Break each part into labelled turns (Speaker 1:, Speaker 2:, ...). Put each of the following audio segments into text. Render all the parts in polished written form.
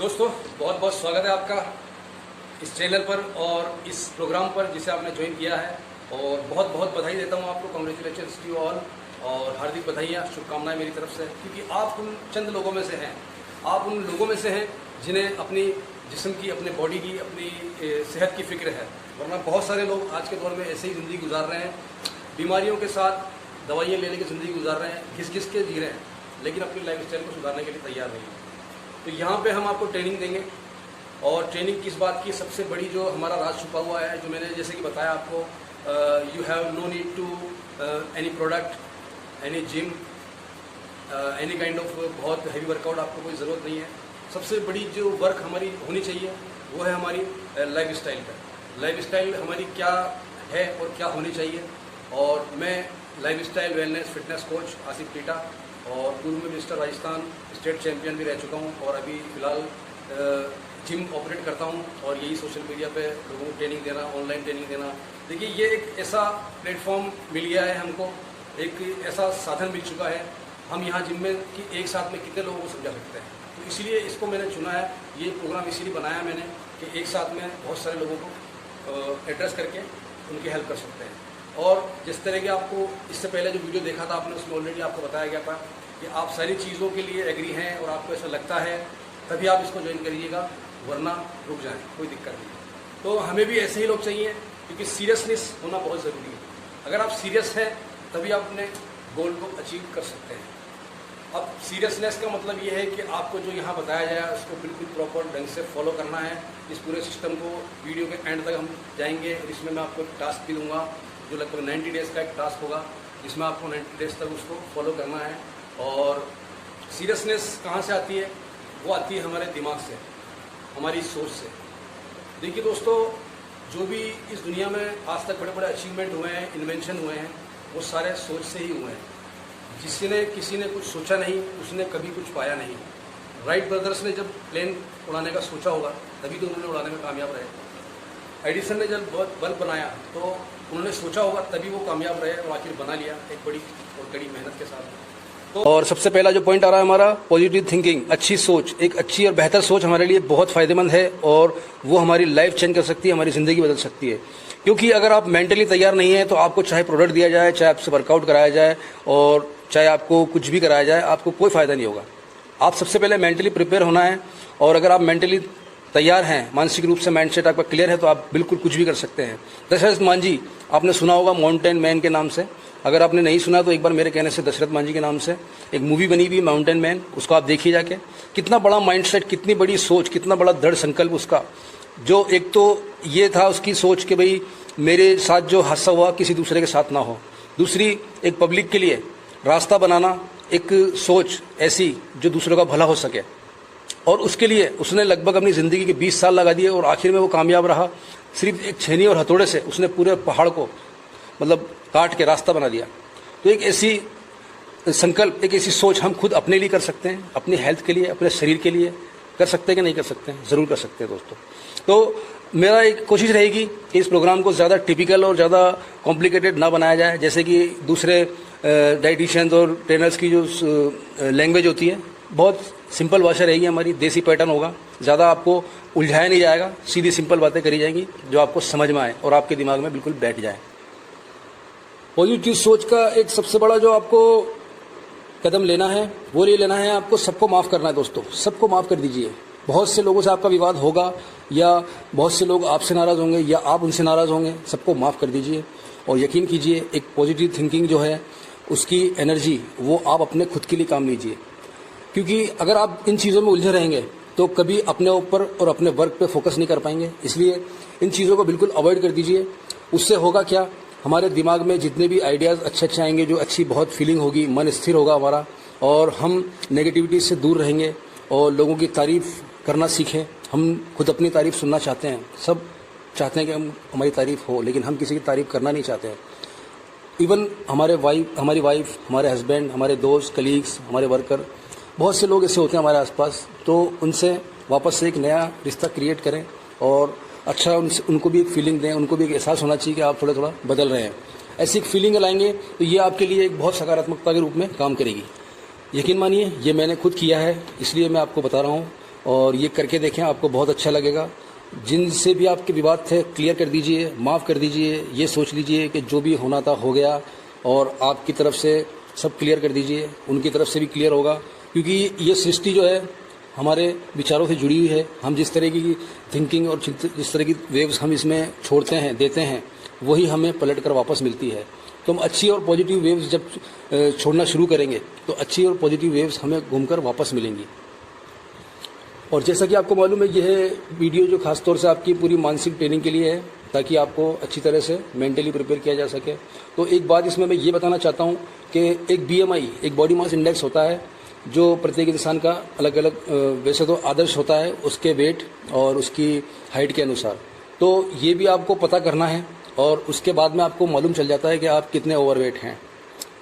Speaker 1: दोस्तों बहुत बहुत स्वागत है आपका इस चैनल पर और इस प्रोग्राम पर जिसे आपने ज्वाइन किया है। और बहुत बहुत बधाई देता हूँ आपको, कॉन्ग्रेचुलेशंस टू ऑल, और हार्दिक बधाइयाँ, शुभकामनाएं मेरी तरफ से, क्योंकि आप उन चंद लोगों में से हैं, आप उन लोगों में से हैं जिन्हें अपनी जिस्म की, अपने बॉडी की, अपनी सेहत की फिक्र है। वरना बहुत सारे लोग आज के दौर में ऐसे ही ज़िंदगी गुजार रहे हैं, बीमारियों के साथ दवाइयाँ लेने की ज़िंदगी गुजार रहे हैं, घिस घिस के जी रहे हैं, लेकिन अपनी लाइफ स्टाइल को सुधारने के लिए तैयार नहीं है। तो यहाँ पे हम आपको ट्रेनिंग देंगे। और ट्रेनिंग किस बात की, सबसे बड़ी जो हमारा राज छुपा हुआ है, जो मैंने जैसे कि बताया आपको, you have no need to any product, any gym, any kind of बहुत हैवी वर्कआउट, आपको कोई ज़रूरत नहीं है। सबसे बड़ी जो वर्क हमारी होनी चाहिए वो है हमारी लाइफ स्टाइल पर। लाइफ स्टाइल हमारी क्या है और क्या होनी चाहिए। और मैं life style wellness fitness coach Asif theta, और पूर्व में मिस्टर राजस्थान स्टेट चैंपियन भी रह चुका हूँ, और अभी फ़िलहाल जिम ऑपरेट करता हूँ, और यही सोशल मीडिया पे लोगों को ट्रेनिंग देना, ऑनलाइन ट्रेनिंग देना। देखिए, ये एक ऐसा प्लेटफॉर्म मिल गया है हमको, एक ऐसा साधन मिल चुका है। हम यहाँ जिम में कि एक साथ में कितने लोगों को समझा सकते हैं, तो इसलिए इसको मैंने चुना है। ये प्रोग्राम इसीलिए बनाया मैंने कि एक साथ में बहुत सारे लोगों को एड्रेस करके उनकी हेल्प कर सकते हैं। और जिस तरह के आपको इससे पहले जो वीडियो देखा था आपने, उसमें ऑलरेडी आपको बताया गया था कि आप सारी चीज़ों के लिए एग्री हैं और आपको ऐसा लगता है, तभी आप इसको ज्वाइन करिएगा, वरना रुक जाएं, कोई दिक्कत नहीं। तो हमें भी ऐसे ही लोग चाहिए, क्योंकि सीरियसनेस होना बहुत ज़रूरी है। अगर आप सीरियस हैं तभी आप अपने गोल को अचीव कर सकते हैं। अब सीरियसनेस का मतलब ये है कि आपको जो यहाँ बताया जाए उसको बिल्कुल प्रॉपर ढंग से फॉलो करना है। इस पूरे सिस्टम को वीडियो के एंड तक हम जाएंगे, और इसमें मैं आपको टास्क भी दूँगा जो लगभग 90 डेज़ का एक टास्क होगा, जिसमें आपको 90 डेज़ तक उसको फॉलो करना है। और सीरियसनेस कहाँ से आती है? वो आती है हमारे दिमाग से, हमारी सोच से। देखिए दोस्तों, जो भी इस दुनिया में आज तक बड़े बड़े अचीवमेंट हुए हैं, इन्वेंशन हुए हैं, वो सारे सोच से ही हुए हैं। किसी ने कुछ सोचा नहीं, उसने कभी कुछ पाया नहीं। राइट ब्रदर्स ने जब प्लेन उड़ाने का सोचा होगा, तभी तो उन्होंने उड़ाने में कामयाब रहे। एडिसन ने जब बल्ब बनाया तो उन्होंने सोचा होगा, तभी वो कामयाब रहे और आखिर बना लिया, एक बड़ी और कड़ी मेहनत के साथ। तो और सबसे पहला जो पॉइंट आ रहा है हमारा, पॉजिटिव थिंकिंग, अच्छी सोच। एक अच्छी और बेहतर सोच हमारे लिए बहुत फ़ायदेमंद है, और वो हमारी लाइफ चेंज कर सकती है, हमारी ज़िंदगी बदल सकती है। क्योंकि अगर आप मेंटली तैयार नहीं है तो आपको चाहे प्रोडक्ट दिया जाए, चाहे आपसे वर्कआउट कराया जाए, और चाहे आपको कुछ भी कराया जाए, आपको कोई फ़ायदा नहीं होगा। आप सबसे पहले मेंटली प्रिपेयर होना है, और अगर आप मेंटली तैयार हैं, मानसिक रूप से माइंडसेट आपका क्लियर है, तो आप बिल्कुल कुछ भी कर सकते हैं। दशरथ मांझी, आपने सुना होगा माउंटेन मैन के नाम से। अगर आपने नहीं सुना तो एक बार मेरे कहने से दशरथ मांझी के नाम से एक मूवी बनी हुई माउंटेन मैन, उसको आप देखिए जाके। कितना बड़ा माइंडसेट, कितनी बड़ी सोच, कितना बड़ा दृढ़ संकल्प उसका। जो एक तो ये था उसकी सोच कि भाई मेरे साथ जो हादसा हुआ किसी दूसरे के साथ ना हो। दूसरी, एक पब्लिक के लिए रास्ता बनाना, एक सोच ऐसी जो दूसरों का भला हो सके। और उसके लिए उसने लगभग अपनी ज़िंदगी के 20 साल लगा दिए, और आखिर में वो कामयाब रहा। सिर्फ एक छेनी और हथौड़े से उसने पूरे पहाड़ को मतलब काट के रास्ता बना दिया। तो एक ऐसी संकल्प, एक ऐसी सोच हम खुद अपने लिए कर सकते हैं, अपनी हेल्थ के लिए, अपने शरीर के लिए कर सकते हैं कि नहीं कर सकते हैं? ज़रूर कर सकते हैं दोस्तों। तो मेरा एक कोशिश रहेगी कि इस प्रोग्राम को ज़्यादा टिपिकल और ज़्यादा कॉम्प्लिकेटेड ना बनाया जाए, जैसे कि दूसरे डाइटिशियंस और ट्रेनर्स की जो लैंग्वेज होती है। बहुत सिंपल भाषा रहेगी हमारी, देसी पैटर्न होगा, ज़्यादा आपको उलझाया नहीं जाएगा, सीधी सिंपल बातें करी जाएंगी जो आपको समझ में आए और आपके दिमाग में बिल्कुल बैठ जाए। पॉजिटिव सोच का एक सबसे बड़ा जो आपको कदम लेना है वो ये लेना है, आपको सबको माफ़ करना है दोस्तों। सबको माफ़ कर दीजिए। बहुत से लोगों से आपका विवाद होगा, या बहुत से लोग आपसे नाराज़ होंगे, या आप उनसे नाराज़ होंगे। सबको माफ़ कर दीजिए, और यकीन कीजिए एक पॉजिटिव थिंकिंग जो है उसकी एनर्जी वो आप अपने खुद के लिए काम लीजिए। क्योंकि अगर आप इन चीज़ों में उलझे रहेंगे तो कभी अपने ऊपर और अपने वर्क पे फोकस नहीं कर पाएंगे। इसलिए इन चीज़ों को बिल्कुल अवॉइड कर दीजिए। उससे होगा क्या, हमारे दिमाग में जितने भी आइडियाज़ अच्छे आएंगे, जो अच्छी बहुत फीलिंग होगी, मन स्थिर होगा हमारा, और हम नेगेटिविटी से दूर रहेंगे और लोगों की तारीफ़ करना सीखें। हम खुद अपनी तारीफ़ सुनना चाहते हैं, सब चाहते हैं कि हमारी तारीफ़ हो, लेकिन हम किसी की तारीफ़ करना नहीं चाहते हैं। इवन हमारी वाइफ, हमारे हस्बैंड, हमारे दोस्त, कलीग्स, हमारे वर्कर, बहुत से लोग ऐसे होते हैं हमारे आसपास। तो उनसे वापस से एक नया रिश्ता क्रिएट करें, और अच्छा उनको भी एक फीलिंग दें, उनको भी एक एहसास होना चाहिए कि आप थोड़ा थोड़ा बदल रहे हैं। ऐसी एक फीलिंग लाएंगे तो ये आपके लिए एक बहुत सकारात्मकता के रूप में काम करेगी। यकीन मानिए, ये मैंने खुद किया है, इसलिए मैं आपको बता रहा हूँ। और ये करके देखें, आपको बहुत अच्छा लगेगा। जिनसे भी आपके विवाद थे क्लियर कर दीजिए, माफ़ कर दीजिए। ये सोच लीजिए कि जो भी होना था हो गया, और आपकी तरफ से सब क्लियर कर दीजिए, उनकी तरफ से भी क्लियर होगा। क्योंकि ये सृष्टि जो है हमारे विचारों से जुड़ी हुई है। हम जिस तरह की थिंकिंग और जिस तरह की वेव्स हम इसमें छोड़ते हैं, देते हैं, वही हमें पलट कर वापस मिलती है। तो हम अच्छी और पॉजिटिव वेव्स जब छोड़ना शुरू करेंगे तो अच्छी और पॉजिटिव वेव्स हमें घूमकर वापस मिलेंगी। और जैसा कि आपको मालूम है, यह वीडियो जो खास तौर से आपकी पूरी मानसिक ट्रेनिंग के लिए है, ताकि आपको अच्छी तरह से मेंटली प्रिपेयर किया जा सके। तो एक बात इसमें मैं ये बताना चाहता हूँ कि एक BMI, एक बॉडी मास इंडेक्स होता है, जो प्रत्येक इंसान का अलग अलग वैसे तो आदर्श होता है उसके वेट और उसकी हाइट के अनुसार। तो ये भी आपको पता करना है, और उसके बाद में आपको मालूम चल जाता है कि आप कितने ओवरवेट हैं।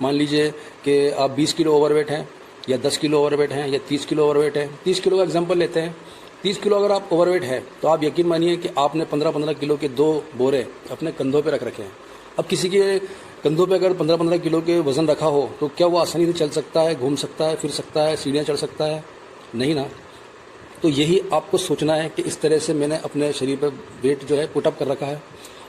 Speaker 1: मान लीजिए कि आप 20 किलो ओवरवेट हैं, या 10 किलो ओवरवेट हैं, या 30 किलो ओवरवेट हैं। 30 किलो का एग्जांपल लेते हैं। 30 किलो अगर आप ओवरवेट हैं तो आप यकीन मानिए कि आपने 15-15 किलो के 2 बोरे अपने कंधों पे रख रखे हैं। अब किसी के कंधों पे अगर 15-15 किलो के वजन रखा हो तो क्या वो आसानी से चल सकता है, घूम सकता है, फिर सकता है, सीढ़ियाँ चढ़ सकता है? नहीं ना। तो यही आपको सोचना है कि इस तरह से मैंने अपने शरीर पर वेट जो है पुटअप कर रखा है,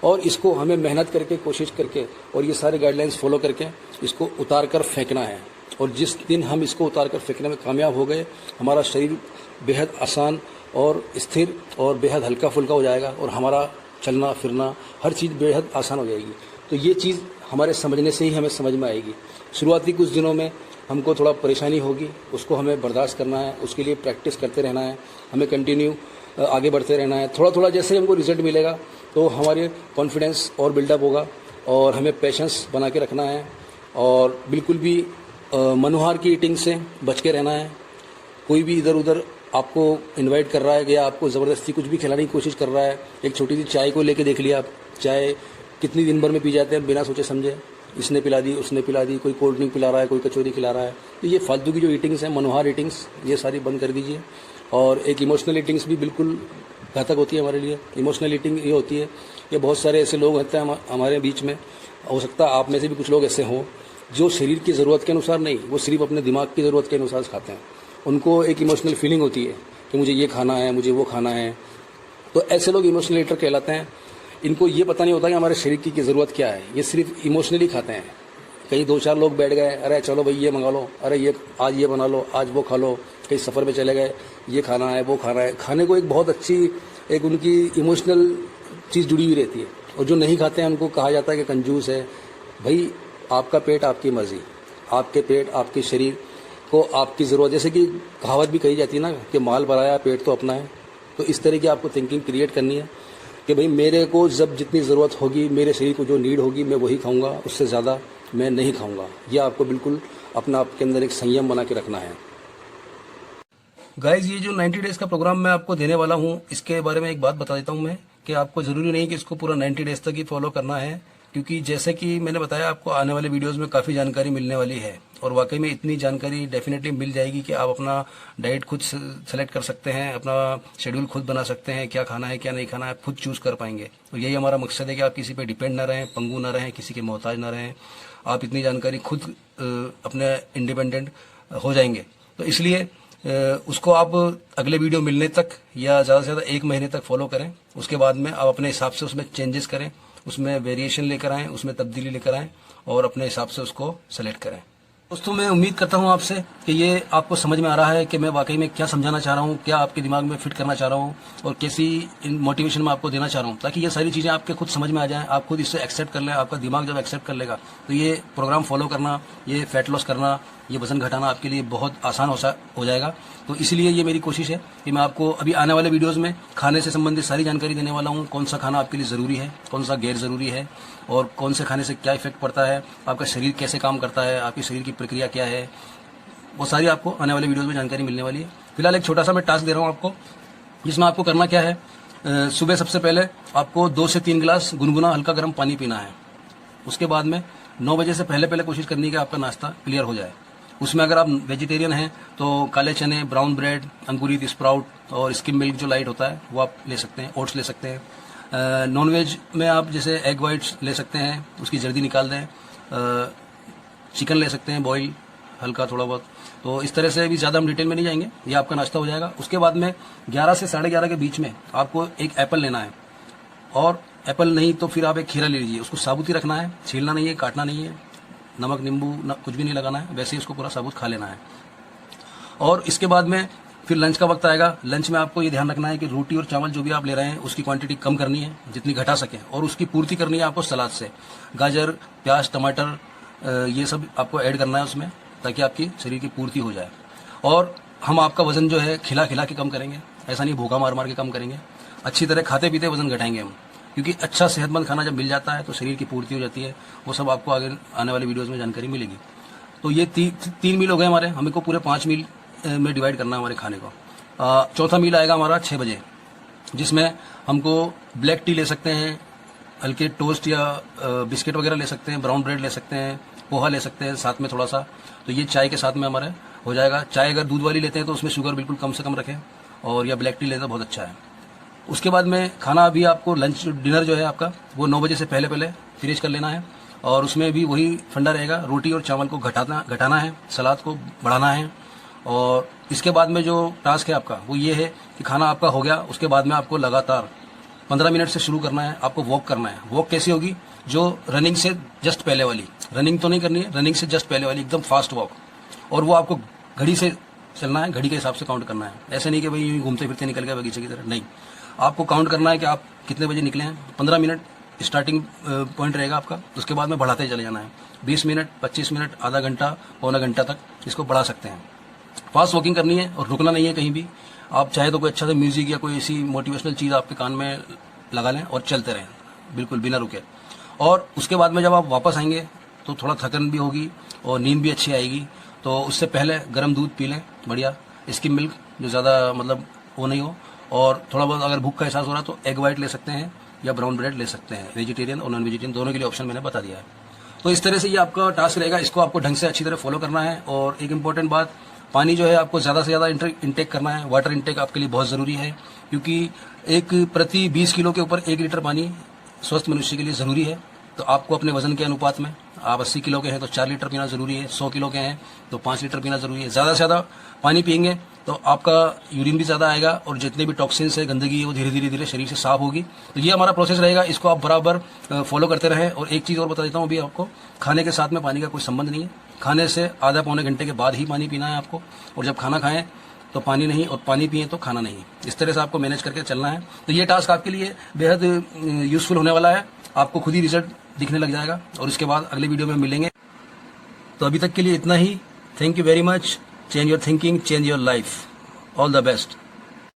Speaker 1: और इसको हमें मेहनत करके, कोशिश करके और ये सारे गाइडलाइंस फॉलो करके इसको उतार कर फेंकना है। और जिस दिन हम इसको उतार कर फेंकने में कामयाब हो गए, हमारा शरीर बेहद आसान और स्थिर और बेहद हल्का फुल्का हो जाएगा, और हमारा चलना फिरना हर चीज़ बेहद आसान हो जाएगी। तो ये चीज़ हमारे समझने से ही हमें समझ में आएगी। शुरुआती कुछ दिनों में हमको थोड़ा परेशानी होगी, उसको हमें बर्दाश्त करना है, उसके लिए प्रैक्टिस करते रहना है, हमें कंटिन्यू आगे बढ़ते रहना है। थोड़ा थोड़ा जैसे हमको रिजल्ट मिलेगा तो हमारे कॉन्फिडेंस और बिल्डअप होगा, और हमें पेशेंस बना के रखना है, और बिल्कुल भी मनोहार की ईटिंग से बच के रहना है। कोई भी इधर उधर आपको इनवाइट कर रहा है या आपको ज़बरदस्ती कुछ भी खिलाने की कोशिश कर रहा है, एक छोटी सी चाय को लेके देख लिया आप, चाय कितनी दिन भर में पी जाते हैं बिना सोचे समझे, इसने पिला दी, उसने पिला दी, कोई कोल्ड ड्रिंक पिला रहा है, कोई कचौरी खिला रहा है। तो ये फालतू की जो ईटिंग्स हैं, मनोहार ईटिंग्स, ये सारी बंद कर दीजिए। और एक इमोशनल ईटिंग्स भी बिल्कुल घातक होती है हमारे लिए। इमोशनल ईटिंग ये होती है कि बहुत सारे ऐसे लोग होते हैं हमारे बीच में, हो सकता है आप में से भी कुछ लोग ऐसे हों, जो शरीर की ज़रूरत के अनुसार नहीं, वो सिर्फ अपने दिमाग की ज़रूरत के अनुसार खाते हैं। उनको एक इमोशनल फीलिंग होती है कि मुझे ये खाना है, मुझे वो खाना है। तो ऐसे लोग इमोशनल ईटर कहलाते हैं। इनको ये पता नहीं होता कि हमारे शरीर की ज़रूरत क्या है, ये सिर्फ इमोशनली खाते हैं। कहीं 2-4 लोग बैठ गए, अरे चलो भाई ये मंगा लो, अरे ये आज ये बना लो, आज वो खा लो। कहीं सफ़र में चले गए, ये खाना है, वो खाना है। खाने को एक बहुत अच्छी एक उनकी इमोशनल चीज़ जुड़ी हुई रहती है। और जो नहीं खाते हैं उनको कहा जाता है कि कंजूस है। भाई आपका पेट आपकी मर्ज़ी, आपके पेट आपके शरीर को आपकी ज़रूरत, जैसे कि कहावत भी कही जाती है ना कि माल भराया पेट तो अपना है। तो इस तरह की आपको थिंकिंग क्रिएट करनी है कि भाई मेरे को जब जितनी ज़रूरत होगी, मेरे शरीर को जो नीड होगी, मैं वही खाऊंगा, उससे ज़्यादा मैं नहीं खाऊंगा। यह आपको बिल्कुल अपना आपके अंदर एक संयम बना के रखना है। गाइज, ये जो 90 डेज़ का प्रोग्राम मैं आपको देने वाला हूँ, इसके बारे में एक बात बता देता हूँ मैं, कि आपको ज़रूरी नहीं कि इसको पूरा 90 डेज़ तक ही फॉलो करना है। क्योंकि जैसे कि मैंने बताया, आपको आने वाले वीडियोस में काफ़ी जानकारी मिलने वाली है, और वाकई में इतनी जानकारी डेफिनेटली मिल जाएगी कि आप अपना डाइट खुद सेलेक्ट कर सकते हैं, अपना शेड्यूल खुद बना सकते हैं, क्या खाना है क्या नहीं खाना है खुद चूज़ कर पाएंगे। और यही हमारा मकसद है कि आप किसी पे डिपेंड ना रहें, पंगु ना रहें, किसी के मोहताज ना रहें। आप इतनी जानकारी खुद अपने इंडिपेंडेंट हो जाएंगे। तो इसलिए उसको आप अगले वीडियो मिलने तक या ज़्यादा से ज़्यादा 1 महीने तक फॉलो करें। उसके बाद में आप अपने हिसाब से उसमें चेंजेस करें, उसमें वेरिएशन लेकर आएँ, उसमें तब्दीली लेकर आएँ, और अपने हिसाब से उसको सेलेक्ट करें। दोस्तों, मैं उम्मीद करता हूं आपसे कि ये आपको समझ में आ रहा है कि मैं वाकई में क्या समझाना चाह रहा हूं, क्या आपके दिमाग में फिट करना चाह रहा हूं, और कैसी मोटिवेशन मैं आपको देना चाह रहा हूं, ताकि ये सारी चीज़ें आपके खुद समझ में आ जाएं, आप खुद इससे एक्सेप्ट कर लें। आपका दिमाग जब एक्सेप्ट कर लेगा तो ये प्रोग्राम फॉलो करना, ये फैट लॉस करना, ये वजन घटाना आपके लिए बहुत आसान हो जाएगा। तो इसलिए ये मेरी कोशिश है कि मैं आपको अभी आने वाले वीडियोस में खाने से संबंधित सारी जानकारी देने वाला हूँ। कौन सा खाना आपके लिए ज़रूरी है, कौन सा गैर ज़रूरी है, और कौन से खाने से क्या इफेक्ट पड़ता है, आपका शरीर कैसे काम करता है, आपके शरीर की प्रक्रिया क्या है, वो सारी आपको आने वाले वीडियोस में जानकारी मिलने वाली है। फिलहाल एक छोटा सा मैं टास्क दे रहा हूँ आपको, जिसमें आपको करना क्या है, सुबह सबसे पहले आपको 2 से 3 गिलास गुनगुना हल्का गर्म पानी पीना है। उसके बाद में 9 बजे से पहले कोशिश करनी है कि आपका नाश्ता क्लियर हो जाए। उसमें अगर आप वेजिटेरियन हैं तो काले चने, ब्राउन ब्रेड, अंकुरित स्प्राउट और स्किम मिल्क जो लाइट होता है वो आप ले सकते हैं, ओट्स ले सकते हैं। नॉन वेज में आप जैसे एग वाइट्स ले सकते हैं, उसकी जर्दी निकाल दें। चिकन ले सकते हैं बॉयल, हल्का थोड़ा बहुत। तो इस तरह से भी ज़्यादा हम डिटेल में नहीं जाएंगे, ये आपका नाश्ता हो जाएगा। उसके बाद में 11 से 11:30 के बीच में आपको एक एप्पल लेना है, और एप्पल नहीं तो फिर आप एक खीरा ले लीजिए। उसको साबुत ही रखना है, छीलना नहीं है, काटना नहीं है, नमक नींबू कुछ भी नहीं लगाना है, वैसे ही उसको पूरा साबुत खा लेना है। और इसके बाद में फिर लंच का वक्त आएगा। लंच में आपको ये ध्यान रखना है कि रोटी और चावल जो भी आप ले रहे हैं उसकी क्वांटिटी कम करनी है, जितनी घटा सकें, और उसकी पूर्ति करनी है आपको सलाद से। गाजर, प्याज, टमाटर ये सब आपको ऐड करना है उसमें, ताकि आपकी शरीर की पूर्ति हो जाए। और हम आपका वजन जो है खिला खिला के कम करेंगे, ऐसा नहीं भूखा मार मार के कम करेंगे। अच्छी तरह खाते पीते वजन घटाएंगे हम, क्योंकि अच्छा सेहतमंद खाना जब मिल जाता है तो शरीर की पूर्ति हो जाती है। वो सब आपको आगे आने वाली वीडियोज़ में जानकारी मिलेगी। तो ये 3 मील हो गए हमारे, हमें को पूरे 5 मील में डिवाइड करना है हमारे खाने को। चौथा मील आएगा हमारा 6 बजे, जिसमें हमको ब्लैक टी ले सकते हैं, हल्के टोस्ट या बिस्किट वगैरह ले सकते हैं, ब्राउन ब्रेड ले सकते हैं, पोहा ले सकते हैं साथ में थोड़ा सा। तो ये चाय के साथ में हमारे हो जाएगा। चाय अगर दूध वाली लेते हैं तो उसमें शुगर बिल्कुल कम से कम रखें, और या ब्लैक टी लेते हैं बहुत अच्छा है। उसके बाद में खाना अभी आपको लंच डिनर जो है आपका वो 9 बजे से पहले पहले फिनिश कर लेना है, और उसमें भी वही फंडा रहेगा, रोटी और चावल को घटाना है, सलाद को बढ़ाना है। और इसके बाद में जो टास्क है आपका वो ये है कि खाना आपका हो गया, उसके बाद में आपको लगातार 15 मिनट से शुरू करना है, आपको वॉक करना है। वॉक कैसी होगी? जो रनिंग से जस्ट पहले वाली, रनिंग तो नहीं करनी है, रनिंग से जस्ट पहले वाली एकदम फास्ट वॉक। और वो आपको घड़ी से चलना है, घड़ी के हिसाब से काउंट करना है। ऐसे नहीं कि भाई यूँ घूमते फिरते निकल गया बगीचे की तरह, नहीं। आपको काउंट करना है कि आप कितने बजे निकले हैं। 15 मिनट स्टार्टिंग पॉइंट रहेगा आपका, उसके बाद में बढ़ाते चले जाना है। 20 मिनट, 25 मिनट, आधा घंटा, पौना घंटा तक इसको बढ़ा सकते हैं। फास्ट वॉकिंग करनी है और रुकना नहीं है कहीं भी। आप चाहे तो कोई अच्छा सा म्यूजिक या कोई ऐसी मोटिवेशनल चीज़ आपके कान में लगा लें और चलते रहें बिल्कुल बिना रुके। और उसके बाद में जब आप वापस आएंगे तो थोड़ा थकन भी होगी और नींद भी अच्छी आएगी। तो उससे पहले गर्म दूध पी लें, बढ़िया स्किम मिल्क, जो ज़्यादा मतलब वो नहीं हो। और थोड़ा बहुत अगर भूख का एहसास हो रहा है तो एग वाइट ले सकते हैं या ब्राउन ब्रेड ले सकते हैं। वेजिटेरियन और नॉन वेजिटेरियन दोनों के लिए ऑप्शन मैंने बता दिया है। तो इस तरह से ये आपका टास्क रहेगा, इसको आपको ढंग से अच्छी तरह फॉलो करना है। और एक इम्पॉर्टेंट बात, पानी जो है आपको ज़्यादा से ज़्यादा इंटेक करना है। वाटर इंटेक आपके लिए बहुत ज़रूरी है, क्योंकि एक प्रति 20 किलो के ऊपर 1 लीटर पानी स्वस्थ मनुष्य के लिए ज़रूरी है। तो आपको अपने वजन के अनुपात में, आप 80 किलो के हैं तो 4 लीटर पीना ज़रूरी है, 100 किलो के हैं तो 5 लीटर पीना ज़रूरी है। ज़्यादा से ज़्यादा पानी पिएंगे तो आपका यूरिन भी ज़्यादा आएगा, और जितने भी टॉक्सिन्स है, गंदगी है, वो धीरे धीरे शरीर से साफ होगी। तो ये हमारा प्रोसेस रहेगा, इसको आप बराबर फॉलो करते रहें। और एक चीज़ और बता देता हूँ अभी आपको, खाने के साथ में पानी का कोई संबंध नहीं है। खाने से आधा पौने घंटे के बाद ही पानी पीना है आपको, और जब खाना खाएं तो पानी नहीं, और पानी पिए तो खाना नहीं। इस तरह से आपको मैनेज करके चलना है। तो ये टास्क आपके लिए बेहद यूजफुल होने वाला है, आपको खुद ही रिजल्ट दिखने लग जाएगा। और इसके बाद अगले वीडियो में मिलेंगे। तो अभी तक के लिए इतना ही। Thank you very much. Change your thinking, change your life. All the best.